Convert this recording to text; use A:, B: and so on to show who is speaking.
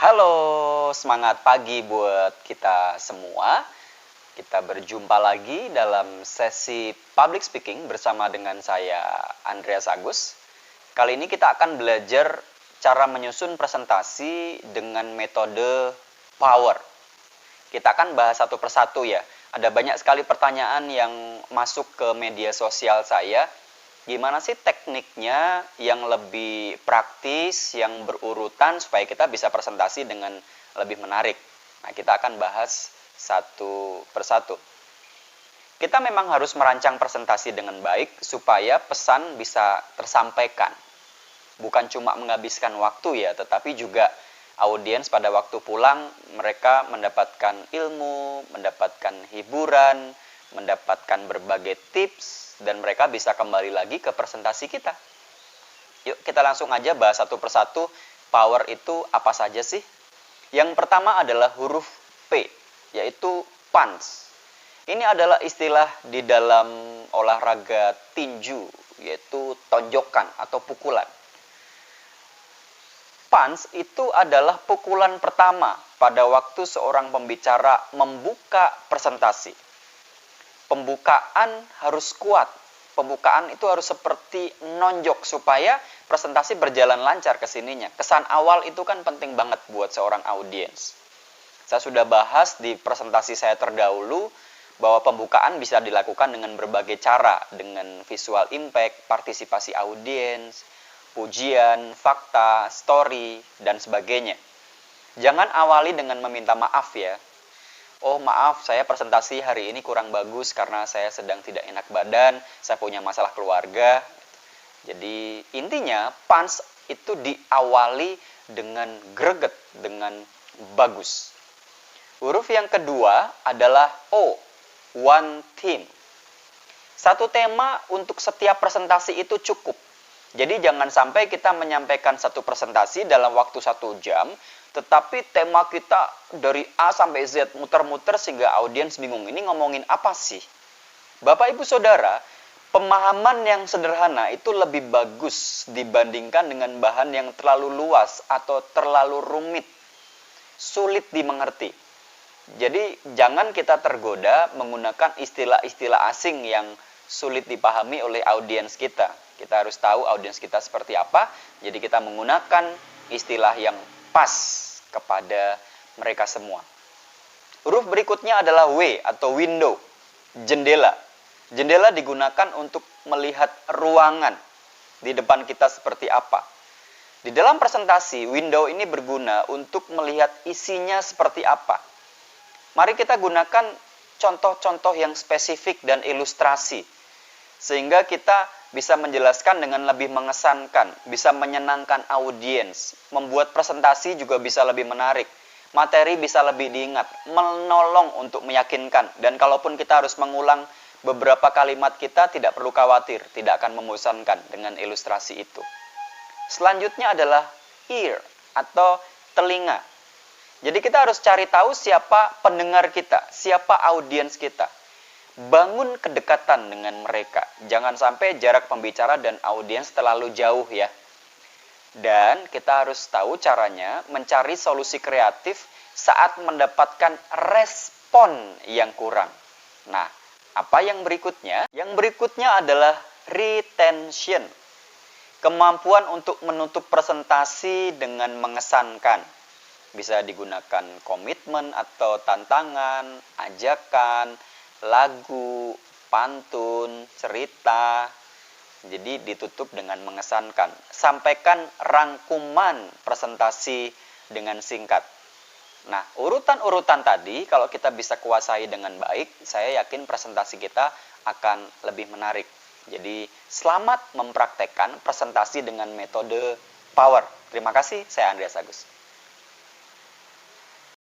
A: Halo, semangat pagi buat kita semua. Kita berjumpa lagi dalam sesi public speaking bersama dengan saya, Andreas Agus. Kali ini kita akan belajar cara menyusun presentasi dengan metode POWER. Kita akan bahas satu persatu ya. Ada banyak sekali pertanyaan yang masuk ke media sosial saya. Gimana sih tekniknya yang lebih praktis, yang berurutan supaya kita bisa presentasi dengan lebih menarik. Nah, kita akan bahas satu persatu. Kita memang harus merancang presentasi dengan baik supaya pesan bisa tersampaikan. Bukan cuma menghabiskan waktu ya, tetapi juga audiens pada waktu pulang mereka mendapatkan ilmu, mendapatkan hiburan, mendapatkan berbagai tips, dan mereka bisa kembali lagi ke presentasi kita. Yuk kita langsung aja bahas satu persatu. Power itu apa saja sih? Yang pertama adalah huruf P, yaitu punch. Ini adalah istilah di dalam olahraga tinju, yaitu tonjokan atau pukulan. Punch itu adalah pukulan pertama pada waktu seorang pembicara membuka presentasi. Pembukaan harus kuat. Pembukaan itu harus seperti nonjok supaya presentasi berjalan lancar ke sininya. Kesan awal itu kan penting banget buat seorang audiens. Saya sudah bahas di presentasi saya terdahulu bahwa pembukaan bisa dilakukan dengan berbagai cara, dengan visual impact, partisipasi audiens, pujian, fakta, story, dan sebagainya. Jangan awali dengan meminta maaf ya. Oh maaf, saya presentasi hari ini kurang bagus karena saya sedang tidak enak badan, saya punya masalah keluarga. Jadi intinya punch itu diawali dengan greget, dengan bagus. Huruf yang kedua adalah O, one theme. Satu tema untuk setiap presentasi itu cukup. Jadi jangan sampai kita menyampaikan satu presentasi dalam waktu 1 jam, tetapi tema kita dari A sampai Z muter-muter sehingga audiens bingung. Ini ngomongin apa sih? Bapak Ibu Saudara, pemahaman yang sederhana itu lebih bagus dibandingkan dengan bahan yang terlalu luas atau terlalu rumit, sulit dimengerti. Jadi jangan kita tergoda menggunakan istilah-istilah asing yang sulit dipahami oleh audiens kita. Kita harus tahu audiens kita seperti apa, jadi kita menggunakan istilah yang pas kepada mereka semua. Huruf berikutnya adalah W atau window, jendela. Jendela digunakan untuk melihat ruangan di depan kita seperti apa. Di dalam presentasi, window ini berguna untuk melihat isinya seperti apa. Mari kita gunakan contoh-contoh yang spesifik dan ilustrasi, sehingga kita bisa menjelaskan dengan lebih mengesankan, bisa menyenangkan audiens, membuat presentasi juga bisa lebih menarik, materi bisa lebih diingat, menolong untuk meyakinkan, dan kalaupun kita harus mengulang beberapa kalimat kita tidak perlu khawatir, tidak akan membosankan dengan ilustrasi itu. Selanjutnya adalah ear atau telinga. Jadi kita harus cari tahu siapa pendengar kita, siapa audiens kita. Bangun kedekatan dengan mereka. Jangan sampai jarak pembicara dan audiens terlalu jauh ya. Dan kita harus tahu caranya mencari solusi kreatif saat mendapatkan respon yang kurang. Nah, apa yang berikutnya? Yang berikutnya adalah retention. Kemampuan untuk menutup presentasi dengan mengesankan. Bisa digunakan komitmen atau tantangan, ajakan, lagu, pantun, cerita. Jadi ditutup dengan mengesankan. Sampaikan rangkuman presentasi dengan singkat. Nah, urutan-urutan tadi kalau kita bisa kuasai dengan baik, saya yakin presentasi kita akan lebih menarik. Jadi selamat mempraktekkan presentasi dengan metode POWER. Terima kasih, saya Andreas Agus.